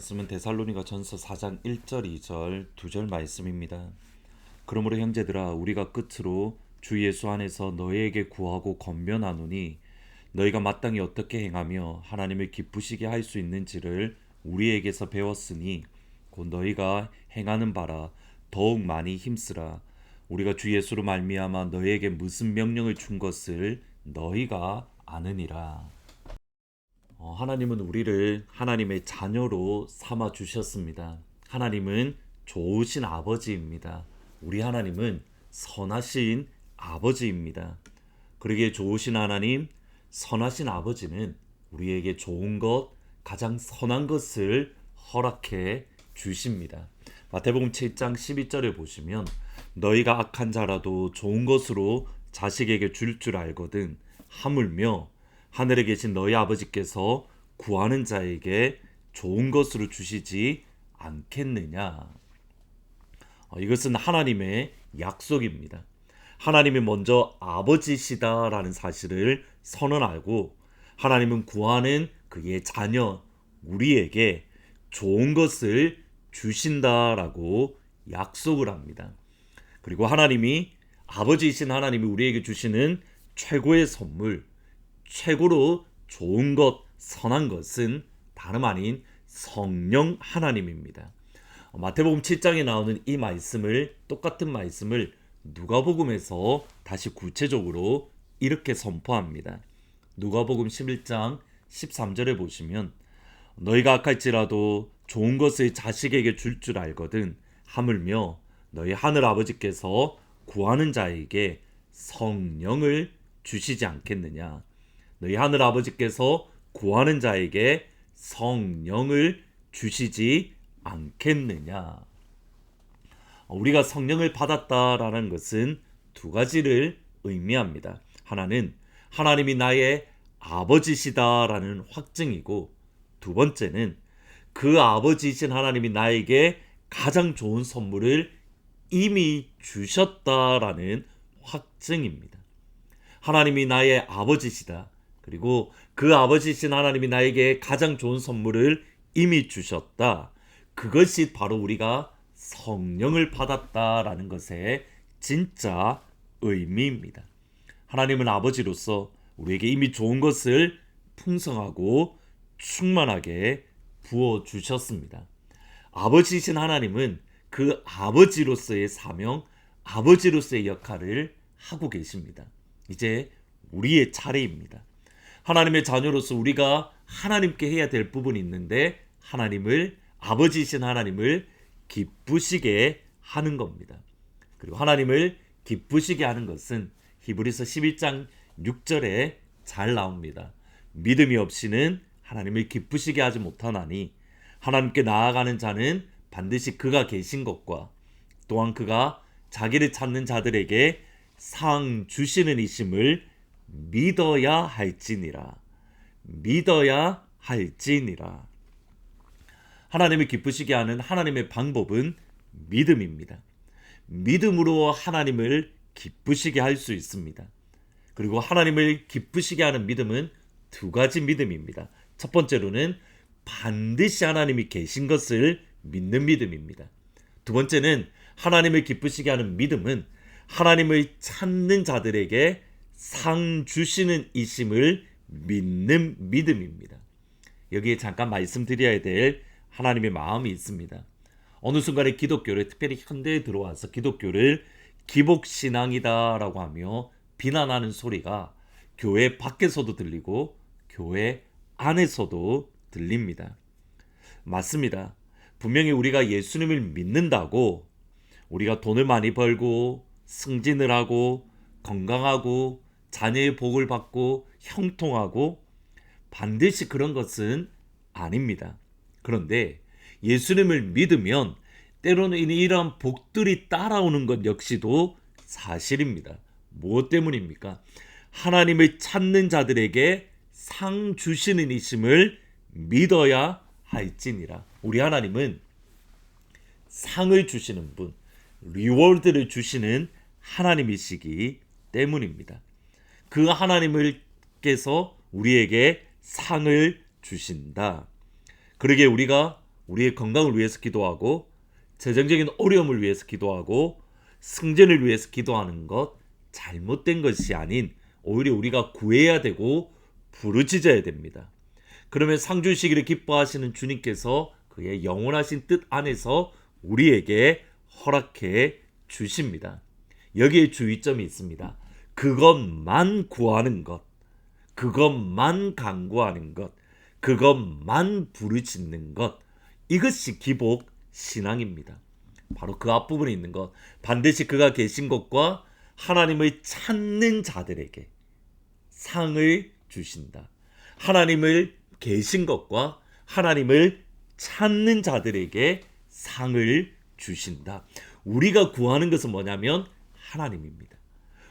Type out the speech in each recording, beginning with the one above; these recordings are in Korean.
말씀은 데살로니가 전서 4장 1절 2절 2절 말씀입니다. 그러므로 형제들아 우리가 끝으로 주 예수 안에서 너희에게 구하고 권면하노니 너희가 마땅히 어떻게 행하며 하나님을 기쁘시게 할 수 있는지를 우리에게서 배웠으니 곧 너희가 행하는 바라 더욱 많이 힘쓰라. 우리가 주 예수로 말미암아 너희에게 무슨 명령을 준 것을 너희가 아느니라. 하나님은 우리를 하나님의 자녀로 삼아 주셨습니다. 하나님은 좋으신 아버지입니다. 우리 하나님은 선하신 아버지입니다. 그러기에 좋으신 하나님, 선하신 아버지는 우리에게 좋은 것, 가장 선한 것을 허락해 주십니다. 마태복음 7장 12절을 보시면 너희가 악한 자라도 좋은 것으로 자식에게 줄 알거든 하물며 하늘에 계신 너희 아버지께서 구하는 자에게 좋은 것으로 주시지 않겠느냐. 이것은 하나님의 약속입니다. 하나님이 먼저 아버지시다라는 사실을 선언하고 하나님은 구하는 그의 자녀 우리에게 좋은 것을 주신다라고 약속을 합니다. 그리고 하나님이 아버지이신 하나님이 우리에게 주시는 최고의 선물, 최고로 좋은 것, 선한 것은 다름 아닌 성령 하나님입니다. 마태복음 7장에 나오는 이 말씀을, 똑같은 말씀을 누가복음에서 다시 구체적으로 이렇게 선포합니다. 누가복음 11장 13절에 보시면 너희가 악할지라도 좋은 것을 자식에게 줄 알거든 하물며 너희 하늘 아버지께서 구하는 자에게 성령을 주시지 않겠느냐. 너희 하늘 아버지께서 구하는 자에게 성령을 주시지 않겠느냐. 우리가 성령을 받았다라는 것은 두 가지를 의미합니다. 하나는 하나님이 나의 아버지시다라는 확증이고, 두 번째는 그 아버지이신 하나님이 나에게 가장 좋은 선물을 이미 주셨다라는 확증입니다. 하나님이 나의 아버지시다. 그리고 그 아버지신 하나님이 나에게 가장 좋은 선물을 이미 주셨다. 그것이 바로 우리가 성령을 받았다라는 것의 진짜 의미입니다. 하나님은 아버지로서 우리에게 이미 좋은 것을 풍성하고 충만하게 부어주셨습니다. 아버지이신 하나님은 그 아버지로서의 사명, 아버지로서의 역할을 하고 계십니다. 이제 우리의 차례입니다. 하나님의 자녀로서 우리가 하나님께 해야 될 부분이 있는데 하나님을, 아버지이신 하나님을 기쁘시게 하는 겁니다. 그리고 하나님을 기쁘시게 하는 것은 히브리서 11장 6절에 잘 나옵니다. 믿음이 없이는 하나님을 기쁘시게 하지 못하나니 하나님께 나아가는 자는 반드시 그가 계신 것과 또한 그가 자기를 찾는 자들에게 상 주시는 이심을 믿어야 할지니라. 믿어야 할지니라. 하나님을 기쁘시게 하는 하나님의 방법은 믿음입니다. 믿음으로 하나님을 기쁘시게 할 수 있습니다. 그리고 하나님을 기쁘시게 하는 믿음은 두 가지 믿음입니다. 첫 번째로는 반드시 하나님이 계신 것을 믿는 믿음입니다. 두 번째는 하나님을 기쁘시게 하는 믿음은 하나님을 찾는 자들에게 상 주시는 이심을 믿는 믿음입니다. 여기에 잠깐 말씀드려야 될 하나님의 마음이 있습니다. 어느 순간에 기독교를, 특별히 현대에 들어와서 기독교를 기복신앙이다라고 하며 비난하는 소리가 교회 밖에서도 들리고 교회 안에서도 들립니다. 맞습니다. 분명히 우리가 예수님을 믿는다고 우리가 돈을 많이 벌고 승진을 하고 건강하고 자녀의 복을 받고 형통하고 반드시 그런 것은 아닙니다. 그런데 예수님을 믿으면 때로는 이러한 복들이 따라오는 것 역시도 사실입니다. 무엇 때문입니까? 하나님을 찾는 자들에게 상 주시는 이심을 믿어야 할지니라. 우리 하나님은 상을 주시는 분, 리워드를 주시는 하나님이시기 때문입니다. 그 하나님께서 우리에게 상을 주신다. 그러기에 우리가 우리의 건강을 위해서 기도하고 재정적인 어려움을 위해서 기도하고 승전을 위해서 기도하는 것 잘못된 것이 아닌 오히려 우리가 구해야 되고 부르짖어야 됩니다. 그러면 상 주시기를 기뻐하시는 주님께서 그의 영원하신 뜻 안에서 우리에게 허락해 주십니다. 여기에 주의점이 있습니다. 그것만 구하는 것, 그것만 간구하는 것, 그것만 부르짖는 것, 이것이 기복 신앙입니다. 바로 그 앞부분에 있는 것, 반드시 그가 계신 것과 하나님을 찾는 자들에게 상을 주신다. 하나님을 계신 것과 하나님을 찾는 자들에게 상을 주신다. 우리가 구하는 것은 뭐냐면 하나님입니다.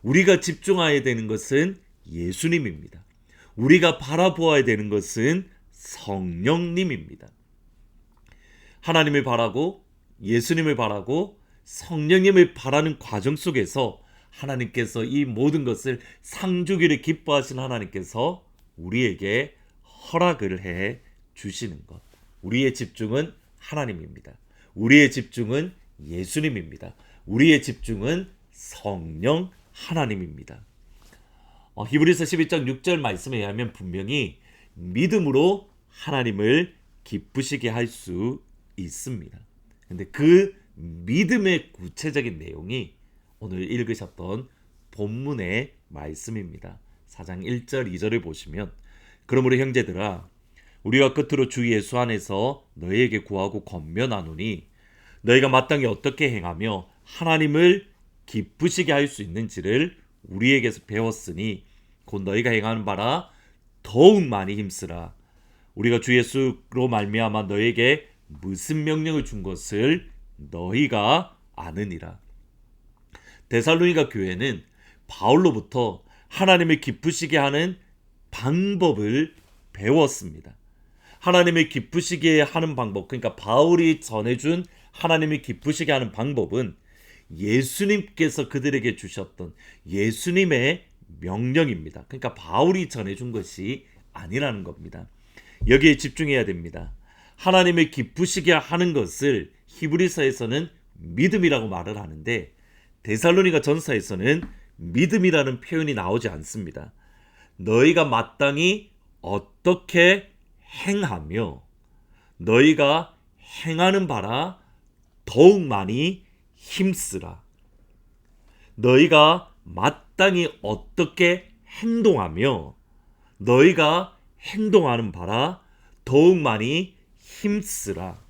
우리가 집중해야 되는 것은 예수님입니다. 우리가 바라보아야 되는 것은 성령님입니다. 하나님을 바라고 예수님을 바라고 성령님을 바라는 과정 속에서 하나님께서 이 모든 것을 상주기를 기뻐하신 하나님께서 우리에게 허락을 해 주시는 것. 우리의 집중은 하나님입니다. 우리의 집중은 예수님입니다. 우리의 집중은 성령 하나님입니다. 히브리서 12장 6절 말씀에 의하면 분명히 믿음으로 하나님을 기쁘시게 할 수 있습니다. 근데 그 믿음의 구체적인 내용이 오늘 읽으셨던 본문의 말씀입니다. 4장 1절 2절을 보시면 그러므로 형제들아 우리가 끝으로 주 예수 안에서 너희에게 구하고 권면하노니 너희가 마땅히 어떻게 행하며 하나님을 기쁘시게 할 수 있는지를 우리에게서 배웠으니 곧 너희가 행하는 바라 더욱 많이 힘쓰라. 우리가 주 예수로 말미암아 너희에게 무슨 명령을 준 것을 너희가 아느니라. 데살로니가 교회는 바울로부터 하나님을 기쁘시게 하는 방법을 배웠습니다. 하나님을 기쁘시게 하는 방법, 그러니까 바울이 전해준 하나님을 기쁘시게 하는 방법은 예수님께서 그들에게 주셨던 예수님의 명령입니다. 그러니까 바울이 전해준 것이 아니라는 겁니다. 여기에 집중해야 됩니다. 하나님을 기쁘시게 하는 것을 히브리서에서는 믿음이라고 말을 하는데 데살로니가 전서에서는 믿음이라는 표현이 나오지 않습니다. 너희가 마땅히 어떻게 행하며 너희가 행하는 바라 더욱 많이 힘쓰라. 너희가 마땅히 어떻게 행동하며 너희가 행동하는 바라 더욱 많이 힘쓰라.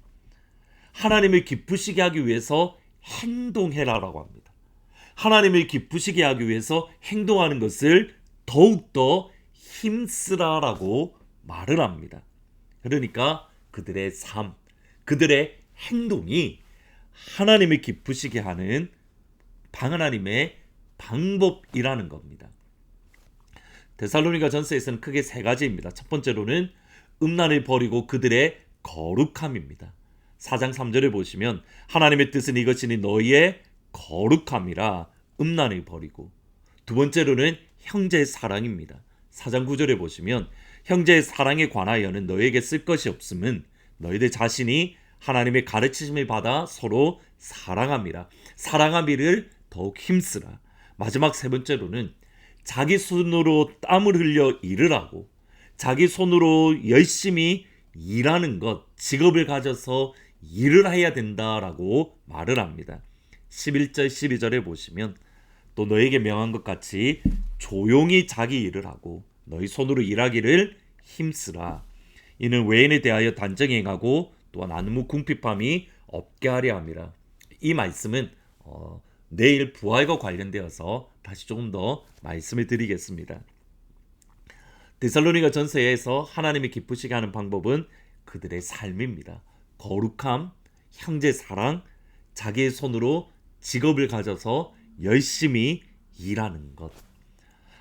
하나님을 기쁘시게 하기 위해서 행동해라라고 합니다. 하나님을 기쁘시게 하기 위해서 행동하는 것을 더욱더 힘쓰라라고 말을 합니다. 그러니까 그들의 삶, 그들의 행동이 하나님을 기쁘시게 하는 하나님의 방법이라는 겁니다. 데살로니가 전서에서는 크게 세 가지입니다. 첫 번째로는 음란을 버리고 그들의 거룩함입니다. 4장 3절을 보시면 하나님의 뜻은 이것이니 너희의 거룩함이라 음란을 버리고, 두 번째로는 형제의 사랑입니다. 4장 9절에 보시면 형제의 사랑에 관하여는 너희에게 쓸 것이 없음은 너희들 자신이 하나님의 가르치심을 받아 서로 사랑함이라. 사랑함이를 더욱 힘쓰라. 마지막 세 번째로는 자기 손으로 땀을 흘려 일을 하고 자기 손으로 열심히 일하는 것, 직업을 가져서 일을 해야 된다라고 말을 합니다. 11절 12절에 보시면 또 너에게 명한 것 같이 조용히 자기 일을 하고 너희 손으로 일하기를 힘쓰라. 이는 외인에 대하여 단정히 행하고 또한 안무 궁핍함이 없게 하려 함이라. 이 말씀은 내일 부활과 관련되어서 다시 조금 더 말씀을 드리겠습니다. 데살로니가 전서에서 하나님이 기쁘시게 하는 방법은 그들의 삶입니다. 거룩함, 형제 사랑, 자기의 손으로 직업을 가져서 열심히 일하는 것.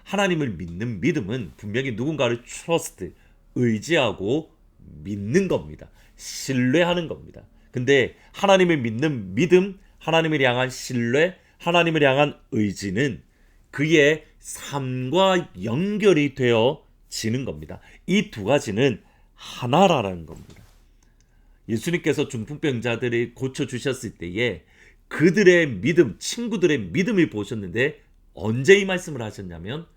하나님을 믿는 믿음은 분명히 누군가를 trust, 의지하고 믿는 겁니다. 신뢰하는 겁니다. 근데 하나님을 믿는 믿음, 하나님을 향한 신뢰, 하나님을 향한 의지는 그의 삶과 연결이 되어지는 겁니다. 이 두 가지는 하나라는 겁니다. 예수님께서 중풍병자들을 고쳐주셨을 때에 그들의 믿음, 친구들의 믿음을 보셨는데 언제 이 말씀을 하셨냐면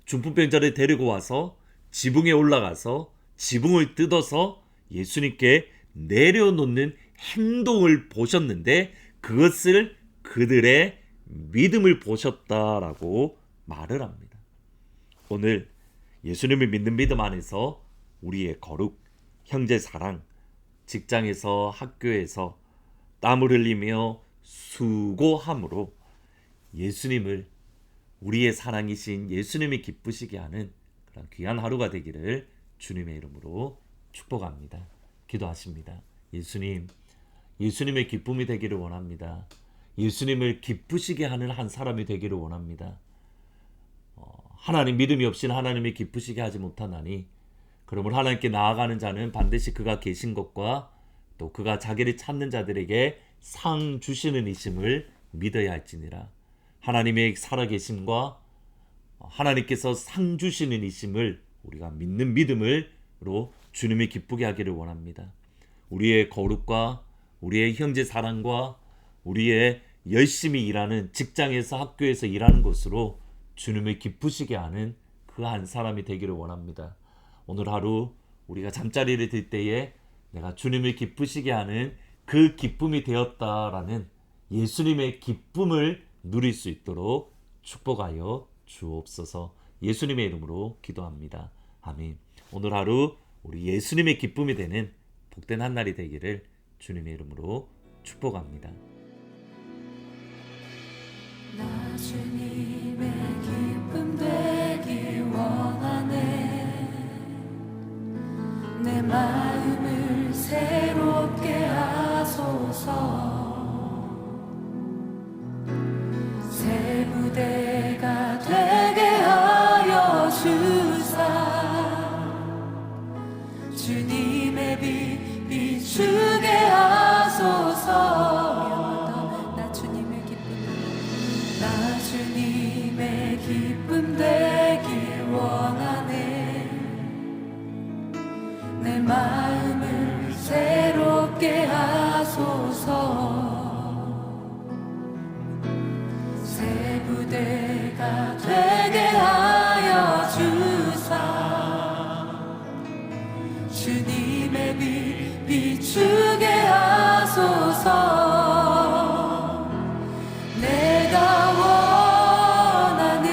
중풍병자를 데리고 와서 지붕에 올라가서 지붕을 뜯어서 예수님께 내려놓는 행동을 보셨는데 그것을 그들의 믿음을 보셨다라고 말을 합니다. 오늘 예수님을 믿는 믿음 안에서 우리의 거룩, 형제 사랑, 직장에서 학교에서 땀을 흘리며 수고함으로 예수님을 우리의 사랑이신 예수님이 기쁘시게 하는 그런 귀한 하루가 되기를 주님의 이름으로 축복합니다. 기도하십니다. 예수님, 예수님의 기쁨이 되기를 원합니다. 예수님을 기쁘시게 하는 한 사람이 되기를 원합니다. 하나님 믿음이 없이는 하나님이 기쁘시게 하지 못하나니 그러므로 하나님께 나아가는 자는 반드시 그가 계신 것과 또 그가 자기를 찾는 자들에게 상 주시는 이심을 믿어야 할지니라. 하나님의 살아계심과 하나님께서 상 주시는 이심을 우리가 믿는 믿음으로 주님이 기쁘게 하기를 원합니다. 우리의 거룩과 우리의 형제 사랑과 우리의 열심히 일하는 직장에서 학교에서 일하는 것으로 주님을 기쁘시게 하는 그 한 사람이 되기를 원합니다. 오늘 하루 우리가 잠자리를 들 때에 내가 주님을 기쁘시게 하는 그 기쁨이 되었다라는 예수님의 기쁨을 누릴 수 있도록 축복하여 주옵소서. 예수님의 이름으로 기도합니다. 아멘. 오늘 하루 우리 예수님의 기쁨이 되는 복된 한 날이 되기를 주님의 이름으로 축복합니다. 나 주님의 기쁨 되기 원하네. 내 마음을 새롭게 하소서. 새 부대가 되게 하여 주사. 주님의 빛 비추게 하소서. 나 주님의 기쁨 되기 원하네. 내 마음을 새롭게 하소서. 새 부대가 되게 하여 주사. 주님의 빛 비추게 하소서. 내가 원하는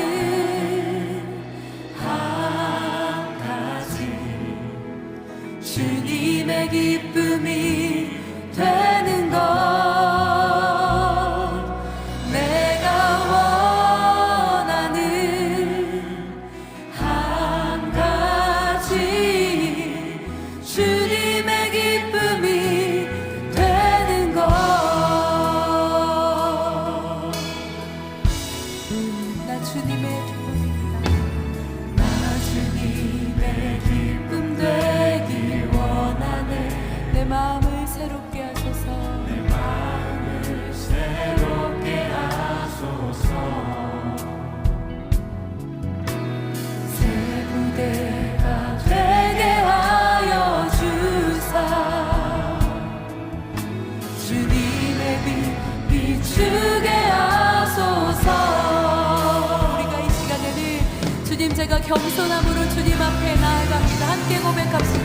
한 가지 주님의 기쁨이 되는 것. 내가 원하는 한 가지 주님의 기쁨이 되는 것. 나 주님의 기쁨입니다. 나 주님의 기쁨 되기 원하네. 내 마음을 새롭게 하소서. 내 마음을 새롭게 하소서. 새 부대가 되게 하여 주사. 주님의 빛 비추게 하소서. 우리가 이 시간에는 주님, 제가 겸손함으로 주님 앞에 나아갑니다. 함께 고백합시다.